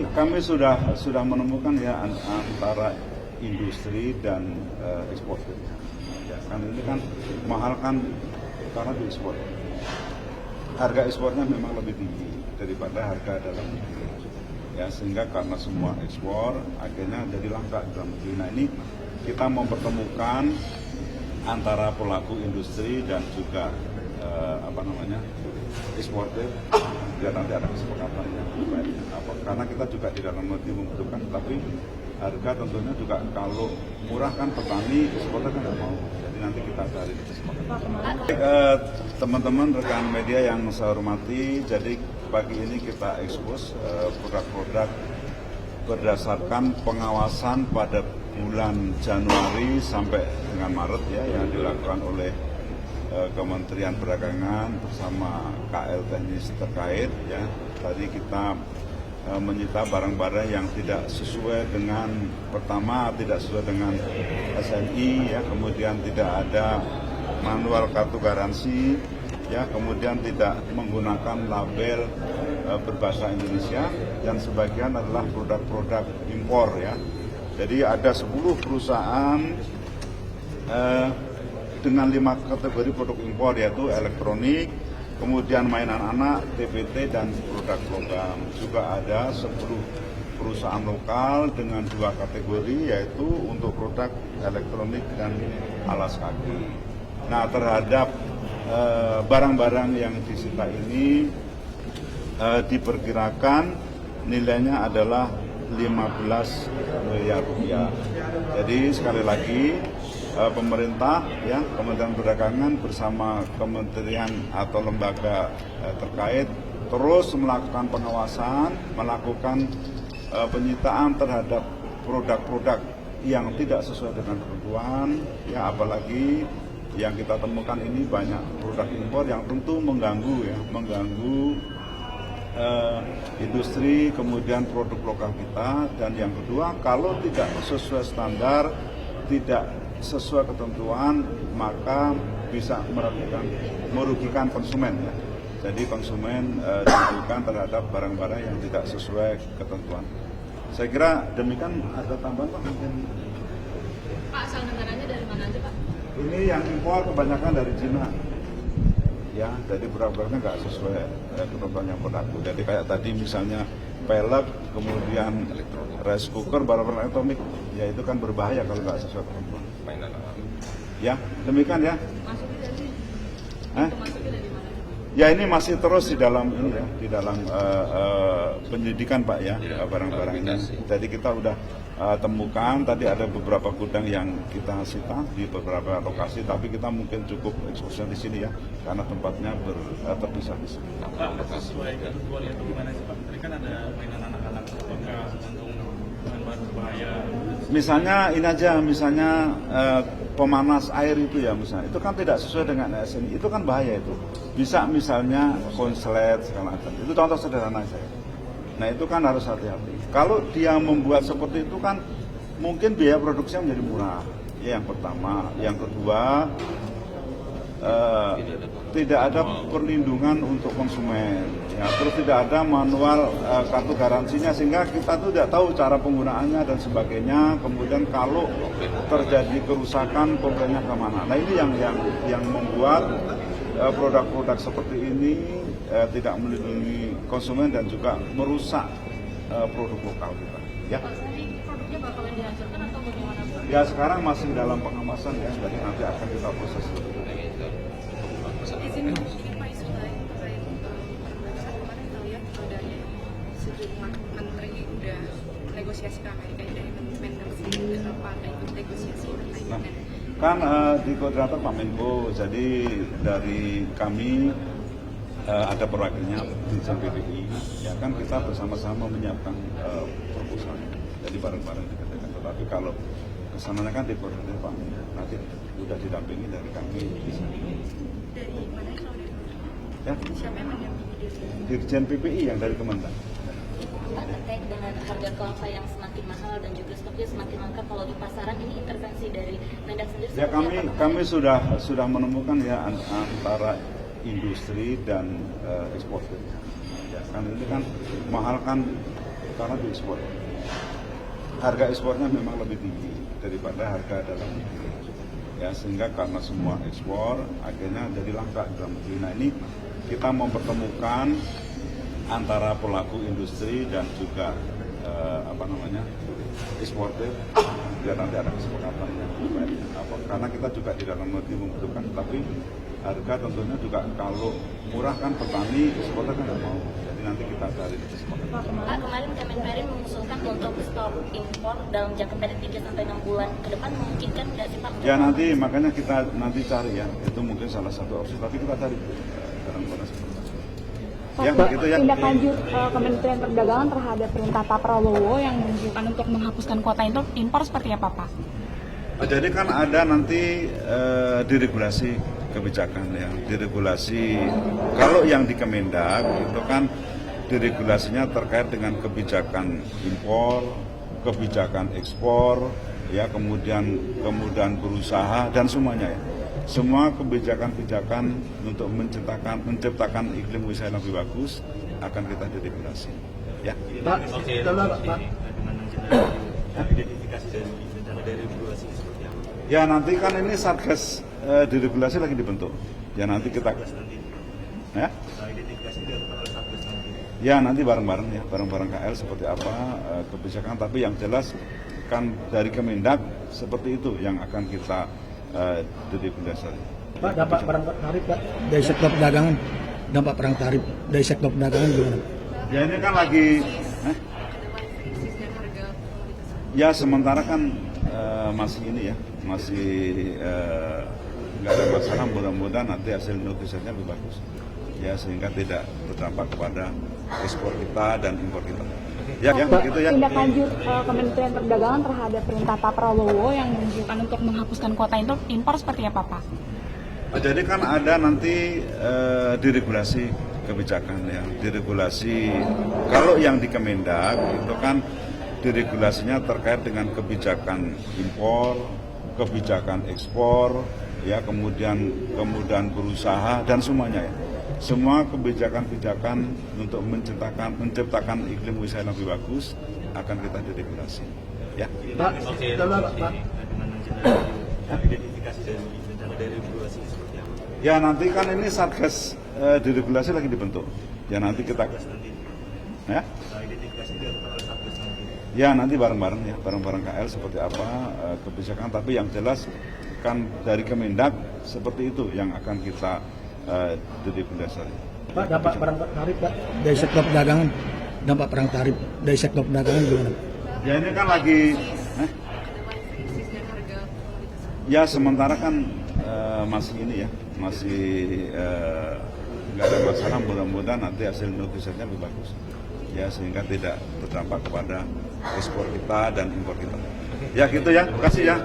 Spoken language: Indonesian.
Kami sudah menemukan ya antara industri dan eksportir. Ya, kan ini kan mahal kan karena diekspor. Harga ekspornya memang lebih tinggi daripada harga dalam negeri. Ya, sehingga karena semua ekspor akhirnya jadi langka dalam negeri. Nah, ini kita mempertemukan antara pelaku industri dan juga eksportir, biar nanti ada kesepakatan yang baik. Karena kita juga di dalam negeri membutuhkan, tapi harga tentunya juga kalau murah kan petani, eksportir kan nggak mau. Jadi nanti kita cari kesepakatan. Teman-teman rekan media yang saya hormati, jadi pagi ini kita ekspos produk-produk berdasarkan pengawasan pada bulan Januari sampai dengan Maret ya yang dilakukan oleh Kementerian Perdagangan bersama KL teknis terkait ya. Tadi kita menyita barang-barang yang tidak sesuai dengan, pertama tidak sesuai dengan SNI ya, kemudian tidak ada manual kartu garansi ya, kemudian tidak menggunakan label berbahasa Indonesia, dan sebagian adalah produk-produk impor ya. Jadi ada 10 perusahaan dengan 5 kategori produk impor, yaitu elektronik, kemudian mainan anak, TPT, dan produk logam. Juga ada 10 perusahaan lokal dengan 2 kategori, yaitu untuk produk elektronik dan alas kaki. Nah, terhadap barang-barang yang disita ini diperkirakan nilainya adalah 15 miliar rupiah. Jadi sekali lagi pemerintah ya, Kementerian Perdagangan bersama kementerian atau lembaga terkait terus melakukan pengawasan, melakukan penyitaan terhadap produk-produk yang tidak sesuai dengan ketentuan ya, apalagi yang kita temukan ini banyak produk impor yang tentu mengganggu industri, kemudian produk lokal kita. Dan yang kedua, kalau tidak sesuai standar, tidak sesuai ketentuan, maka bisa merugikan konsumen ya. Jadi konsumen dirugikan terhadap barang-barang yang tidak sesuai ketentuan. Saya kira demikian. Ada tambahan Pak mungkin? Pak, asal negaranya dari mana aja Pak? Ini yang impor kebanyakan dari Cina. Ya, jadi barang-barangnya nggak sesuai ketentuan yang berlaku. Jadi kayak tadi misalnya pelek, kemudian rice cooker, barang-barang elektronik, ya itu kan berbahaya kalau nggak sesuai ketentuan. Ya, demikian ya. Masuknya dari masuknya dari mana? Ya, ini masih terus di dalam ini ya, di dalam penyidikan Pak ya, barang-barang ini. Jadi kita udah temukan, tadi ada beberapa gudang yang kita sita di beberapa lokasi, tapi kita mungkin cukup eksposnya di sini ya, karena tempatnya terpisah di sini. Pak, sesuai ketentuan itu gimana sih Pak? Tadi kan ada mainan anak-anak bekas, mengandung bahan berbahaya. Misalnya ini aja, misalnya pemanas air itu ya, misalnya itu kan tidak sesuai dengan SNI, itu kan bahaya itu. Bisa misalnya konslet segala macam. Itu contoh sederhana saya. Nah, itu kan harus hati-hati. Kalau dia membuat seperti itu kan mungkin biaya produksinya menjadi murah. Ya, yang pertama, yang kedua tidak ada perlindungan untuk konsumen. Ya, terus tidak ada manual kartu garansinya, sehingga kita tuh tidak tahu cara penggunaannya dan sebagainya. Kemudian kalau terjadi kerusakan, komplainnya kemana? Nah, ini yang membuat produk-produk seperti ini tidak melindungi konsumen dan juga merusak produk lokal kita. Ya. Pak, ini produknya bakalan dihancurkan atau bagaimana Pak? Ya, sekarang masih dalam pengawasan ya, jadi nanti akan kita proses. Izin Pak Isu terkait saya kemarin tahu ya dari sejumlah menteri udah negosiasi ke Amerika dari Mendak sendiri, Pak ikut negosiasi Nah, kan di koordinator Pak Menko, jadi dari kami ada perwakilannya di PBI, ya kan kita bersama-sama menyiapkan proposal, jadi bareng-bareng dikatakan. Tetapi kalau kesananya kan di koordinator Pak Menko, nanti sudah didampingi dari kami di sini. Dari mana kalau dari Ya, siapa yang mendampingi dari Dirjen PPI yang dari Kementerian. Pak, terkait dengan harga kelapa yang semakin mahal dan juga stoknya semakin langka kalau di pasaran, ini intervensi dari Mendak sendiri? Ya, kami sudah menemukan ya antara industri dan eksportir. Ya, kan ini kan mahal kan karena diekspor. Harga ekspornya memang lebih tinggi daripada harga dalam negeri. Ya, sehingga karena semua ekspor akhirnya jadi langka di dalam negeri. Nah, ini kita mempertemukan antara pelaku industri dan juga eksportir biar nanti ada kesepakatan yang baik. Karena kita juga di dalam negeri membutuhkan, tapi harga tentunya juga kalau murah kan petani eksportir kan nggak mau. Jadi nanti kita cari kesepakatan. Pak, kemarin Kemenperin mengusulkan untuk stop impor dalam jangka pendek 3-6 bulan ke depan, memungkinkan nggak sih Pak? Ya nanti makanya kita nanti cari ya, itu mungkin salah satu opsi, tapi kita cari dalam kondisi seperti itu. Ya, begitu ya. Tindak lanjut Kementerian Perdagangan terhadap perintah Pak Prabowo yang menunjukkan untuk menghapuskan kuota impor seperti apa Pak? Jadi kan ada nanti diregulasi kebijakan ya, diregulasi. Kalau yang di Kemendak itu kan diregulasinya terkait dengan kebijakan impor, kebijakan ekspor, ya kemudian berusaha dan semuanya ya. Semua kebijakan-kebijakan untuk menciptakan iklim usaha yang lebih bagus akan kita diregulasi. Ya. Pak, identifikasi dari regulasi seperti apa? Ya nanti kan ini satgas diregulasi lagi dibentuk. Ya nanti kita. Ya. Identifikasi dari satgas nanti. Ya nanti bareng-bareng ya, bareng-bareng KL seperti apa kebijakan. Tapi yang jelas kan dari Kemendak seperti itu yang akan kita diregulasi. Pak, dampak perang tarif Pak dari sektor perdagangan, dampak perang tarif dari sektor perdagangan gimana? Ya ini kan lagi, ya sementara kan masih ini ya, masih nggak ada masalah. Mudah-mudahan nanti hasil negosiasinya lebih bagus, ya sehingga tidak berdampak kepada ekspor kita dan impor kita. Ya, begitu ya. Tindak lanjut Kementerian Perdagangan terhadap perintah Pak Prabowo yang menunjukkan untuk menghapuskan kuota impor seperti apa Pak? Jadi kan ada nanti diregulasi kebijakan ya, diregulasi. Kalau yang di Kemendak itu kan diregulasinya terkait dengan kebijakan impor, kebijakan ekspor, ya kemudian berusaha dan semuanya ya. Semua kebijakan-kebijakan untuk menciptakan iklim usaha yang lebih bagus akan kita diregulasi. Ya. Pak, Identifikasi dari regulasi seperti apa? Ya nanti kan ini satgas diregulasi lagi dibentuk. Ya nanti kita. Ya. Identifikasi dari satgas nanti. Ya nanti bareng-bareng ya, bareng-bareng KL seperti apa kebijakan. Tapi yang jelas kan dari Kemendak seperti itu yang akan kita diregulasi. Pak, dampak perang tarif Pak dari sektor perdagangan, dampak perang tarif dari sektor perdagangan gimana? Ya ini kan lagi, ya sementara kan masih ini ya, masih nggak ada masalah. Mudah-mudahan nanti hasil negosiasinya lebih bagus, ya sehingga tidak berdampak kepada ekspor kita dan impor kita. Ya gitu ya, terima kasih ya.